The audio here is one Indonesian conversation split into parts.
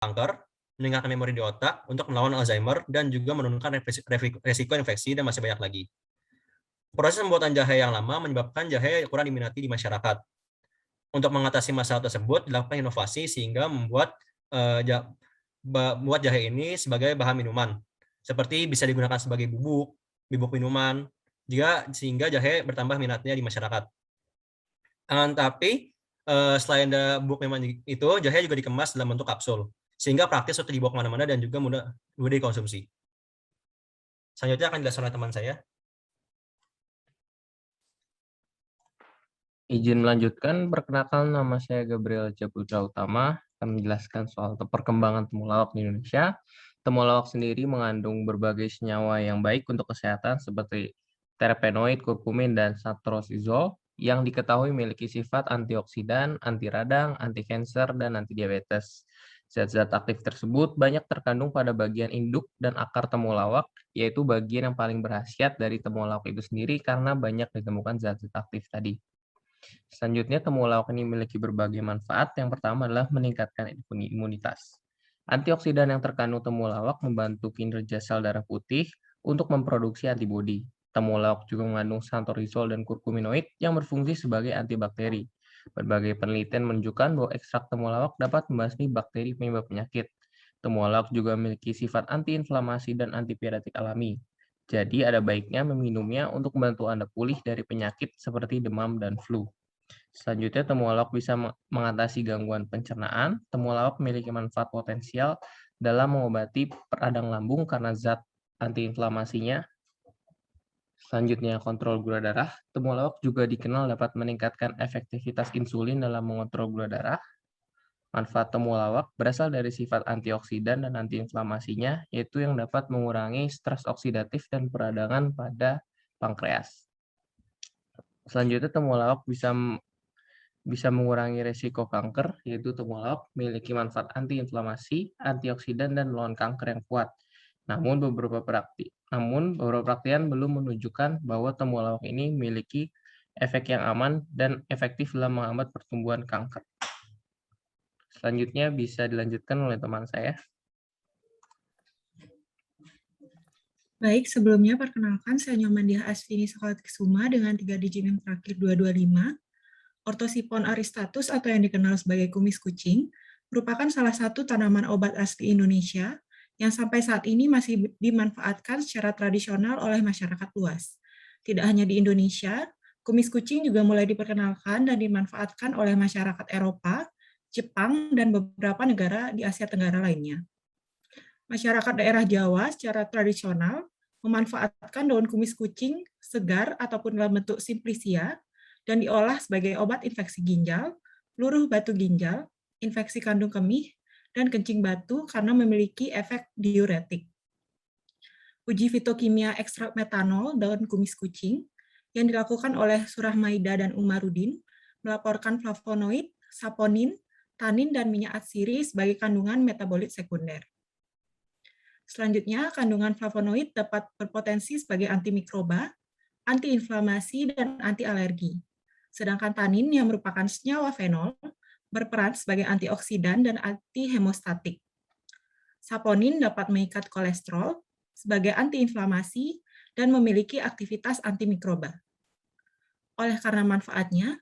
kanker, meningkatkan memori di otak, untuk melawan Alzheimer, dan juga menurunkan resiko infeksi, dan masih banyak lagi. Proses pembuatan jahe yang lama menyebabkan jahe kurang diminati di masyarakat. Untuk mengatasi masalah tersebut, dilakukan inovasi sehingga membuat buat jahe ini sebagai bahan minuman, seperti bisa digunakan sebagai bubuk minuman, sehingga jahe bertambah minatnya di masyarakat. Tapi selain bubuk minuman itu, jahe juga dikemas dalam bentuk kapsul, sehingga praktis untuk dibawa kemana-mana dan juga mudah dikonsumsi. Selanjutnya akan dijelaskan oleh teman saya. Izin melanjutkan, perkenalkan nama saya Gabriel Caputra Utama, akan menjelaskan soal perkembangan temulawak di Indonesia. Temulawak sendiri mengandung berbagai senyawa yang baik untuk kesehatan seperti terpenoid, kurkumin, dan satrosizol yang diketahui memiliki sifat antioksidan, anti radang, anti kanker, dan anti diabetes. Zat-zat aktif tersebut banyak terkandung pada bagian induk dan akar temulawak, yaitu bagian yang paling berkhasiat dari temulawak itu sendiri karena banyak ditemukan zat-zat aktif tadi. Selanjutnya, temulawak ini memiliki berbagai manfaat. Yang pertama adalah meningkatkan imunitas. Antioksidan yang terkandung temulawak membantu kinerja sel darah putih untuk memproduksi antibodi. Temulawak juga mengandung santorizol dan kurkuminoid yang berfungsi sebagai antibakteri. Berbagai penelitian menunjukkan bahwa ekstrak temulawak dapat membasmi bakteri penyebab penyakit. Temulawak juga memiliki sifat antiinflamasi dan antipiretik alami. Jadi ada baiknya meminumnya untuk membantu Anda pulih dari penyakit seperti demam dan flu. Selanjutnya, temulawak bisa mengatasi gangguan pencernaan. Temulawak memiliki manfaat potensial dalam mengobati radang lambung karena zat antiinflamasinya. Selanjutnya, kontrol gula darah. Temulawak juga dikenal dapat meningkatkan efektivitas insulin dalam mengontrol gula darah. Manfaat temulawak berasal dari sifat antioksidan dan antiinflamasinya, yaitu yang dapat mengurangi stres oksidatif dan peradangan pada pankreas. Selanjutnya, temulawak bisa mengurangi resiko kanker, yaitu temulawak memiliki manfaat antiinflamasi, antioksidan, dan melawan kanker yang kuat. Namun beberapa praktikan belum menunjukkan bahwa temulawak ini memiliki efek yang aman dan efektif dalam menghambat pertumbuhan kanker. Selanjutnya bisa dilanjutkan oleh teman saya. Baik, sebelumnya perkenalkan saya Nyomandiah Asvini Sekalatikesuma dengan 3 digit NIM terakhir 225. Orthosipon aristatus atau yang dikenal sebagai kumis kucing merupakan salah satu tanaman obat asli Indonesia yang sampai saat ini masih dimanfaatkan secara tradisional oleh masyarakat luas. Tidak hanya di Indonesia, kumis kucing juga mulai diperkenalkan dan dimanfaatkan oleh masyarakat Eropa, Jepang, dan beberapa negara di Asia Tenggara lainnya. Masyarakat daerah Jawa secara tradisional memanfaatkan daun kumis kucing segar ataupun dalam bentuk simplicia dan diolah sebagai obat infeksi ginjal, luruh batu ginjal, infeksi kandung kemih, dan kencing batu karena memiliki efek diuretik. Uji fitokimia ekstrak metanol daun kumis kucing yang dilakukan oleh Surahmaida dan Umarudin melaporkan flavonoid, saponin, tanin, dan minyak atsiri sebagai kandungan metabolit sekunder. Selanjutnya, kandungan flavonoid dapat berpotensi sebagai antimikroba, antiinflamasi, dan anti-alergi. Sedangkan tanin yang merupakan senyawa fenol berperan sebagai antioksidan dan antihemostatik. Saponin dapat mengikat kolesterol sebagai antiinflamasi dan memiliki aktivitas antimikroba. Oleh karena manfaatnya,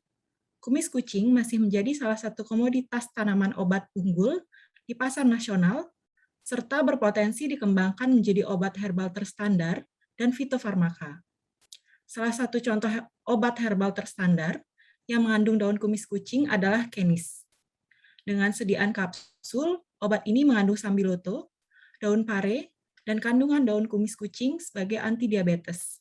kumis kucing masih menjadi salah satu komoditas tanaman obat unggul di pasar nasional serta berpotensi dikembangkan menjadi obat herbal terstandar dan fitofarmaka. Salah satu contoh obat herbal terstandar yang mengandung daun kumis kucing adalah Kenis. Dengan sediaan kapsul, obat ini mengandung sambiloto, daun pare, dan kandungan daun kumis kucing sebagai antidiabetes.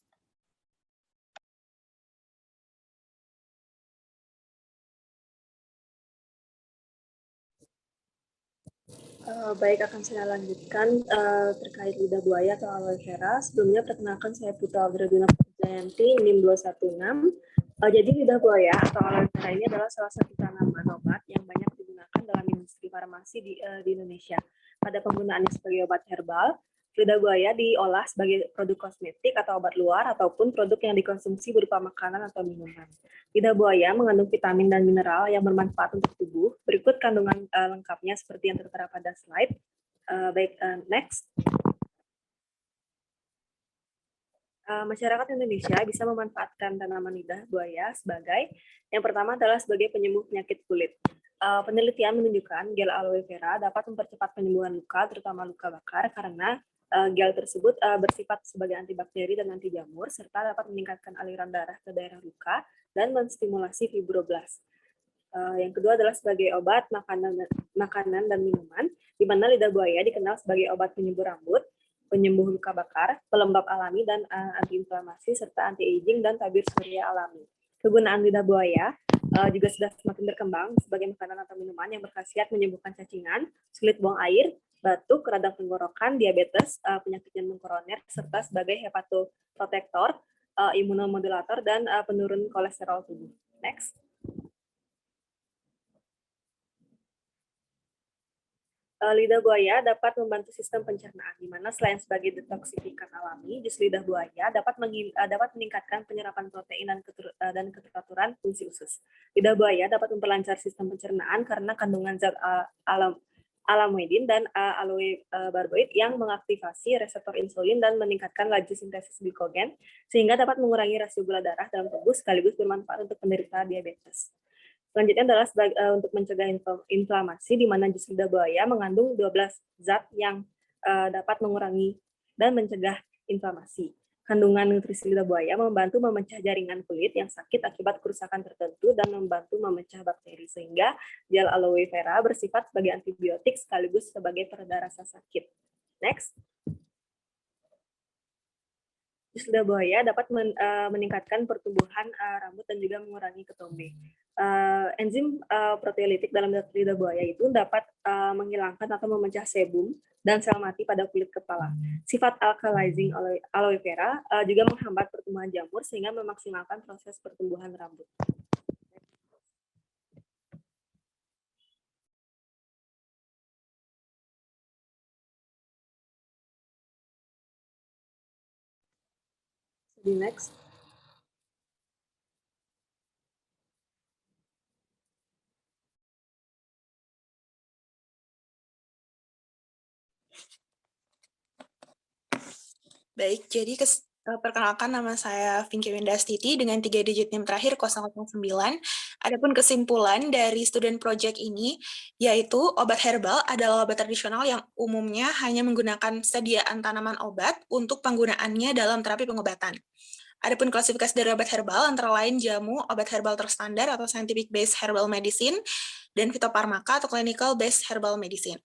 Baik, akan saya lanjutkan terkait lidah buaya atau aloe vera. Sebelumnya perkenalkan saya Putra Wardina Jayanti, NIM 216. Jadi lidah buaya atau aloe vera ini adalah salah satu tanaman obat yang banyak digunakan dalam industri farmasi di Indonesia. Pada penggunaannya sebagai obat herbal, Lidah buaya diolah sebagai produk kosmetik atau obat luar ataupun produk yang dikonsumsi berupa makanan atau minuman. Lidah buaya mengandung vitamin dan mineral yang bermanfaat untuk tubuh. Berikut kandungan lengkapnya seperti yang tertera pada slide. Next. Masyarakat Indonesia bisa memanfaatkan tanaman lidah buaya sebagai, yang pertama adalah sebagai penyembuh penyakit kulit. Penelitian menunjukkan gel aloe vera dapat mempercepat penyembuhan luka, terutama luka bakar, karena gel tersebut bersifat sebagai antibakteri dan anti jamur, serta dapat meningkatkan aliran darah ke daerah luka dan menstimulasi fibroblast. Yang kedua adalah sebagai obat, makanan dan minuman, di mana lidah buaya dikenal sebagai obat penyubur rambut, penyembuh luka bakar, pelembab alami dan antiinflamasi, serta anti-aging dan tabir surya alami. Kegunaan lidah buaya juga sudah semakin berkembang sebagai makanan atau minuman yang berkhasiat menyembuhkan cacingan, sulit buang air, batuk, radang tenggorokan, diabetes, penyakit jantung koroner, serta sebagai hepatoprotektor, imunomodulator, dan penurun kolesterol tubuh. Next. Lidah buaya dapat membantu sistem pencernaan, di mana selain sebagai detoksifikan alami, jus lidah buaya dapat meningkatkan penyerapan protein dan keteraturan fungsi usus. Lidah buaya dapat memperlancar sistem pencernaan karena kandungan zat alamoidin dan aloe barboid yang mengaktifasi reseptor insulin dan meningkatkan laju sintesis glikogen, sehingga dapat mengurangi rasio gula darah dalam tubuh sekaligus bermanfaat untuk penderita diabetes. Selanjutnya adalah untuk mencegah inflamasi, di mana jus lidah buaya mengandung 12 zat yang dapat mengurangi dan mencegah inflamasi. Kandungan nutrisi lidah buaya membantu memecah jaringan kulit yang sakit akibat kerusakan tertentu dan membantu memecah bakteri, sehingga gel aloe vera bersifat sebagai antibiotik sekaligus sebagai pereda rasa sakit. Next. Jus lidah buaya dapat meningkatkan pertumbuhan rambut dan juga mengurangi ketombe. Enzim proteolitik dalam lidah buaya itu dapat menghilangkan atau memecah sebum dan sel mati pada kulit kepala. Sifat alkalizing aloe vera juga menghambat pertumbuhan jamur sehingga memaksimalkan proses pertumbuhan rambut. Next. Baik, jadi perkenalkan nama saya Vinky Windastiti dengan 3 digit NIM terakhir 009. Adapun kesimpulan dari student project ini, yaitu obat herbal adalah obat tradisional yang umumnya hanya menggunakan sediaan tanaman obat untuk penggunaannya dalam terapi pengobatan. Adapun klasifikasi dari obat herbal antara lain jamu, obat herbal terstandar atau scientific based herbal medicine, dan fitofarmaka atau clinical based herbal medicine.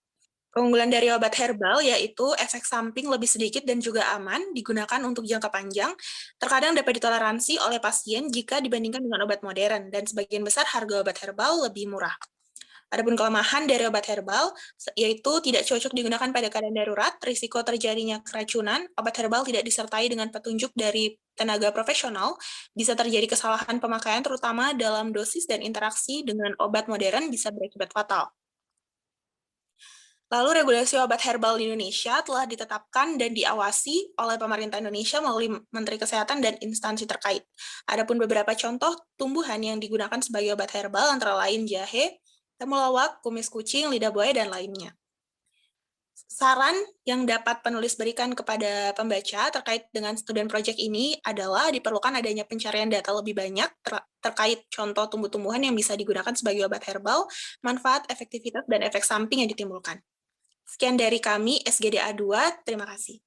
Keunggulan dari obat herbal yaitu efek samping lebih sedikit dan juga aman, digunakan untuk jangka panjang, terkadang dapat ditoleransi oleh pasien jika dibandingkan dengan obat modern, dan sebagian besar harga obat herbal lebih murah. Adapun kelemahan dari obat herbal, yaitu tidak cocok digunakan pada keadaan darurat, risiko terjadinya keracunan, obat herbal tidak disertai dengan petunjuk dari tenaga profesional, bisa terjadi kesalahan pemakaian terutama dalam dosis dan interaksi dengan obat modern bisa berakibat fatal. Lalu regulasi obat herbal di Indonesia telah ditetapkan dan diawasi oleh pemerintah Indonesia melalui Menteri Kesehatan dan instansi terkait. Adapun beberapa contoh tumbuhan yang digunakan sebagai obat herbal antara lain jahe, temulawak, kumis kucing, lidah buaya, dan lainnya. Saran yang dapat penulis berikan kepada pembaca terkait dengan student project ini adalah diperlukan adanya pencarian data lebih banyak terkait contoh tumbuh-tumbuhan yang bisa digunakan sebagai obat herbal, manfaat, efektivitas, dan efek samping yang ditimbulkan. Sekian dari kami, SGDA 2, terima kasih.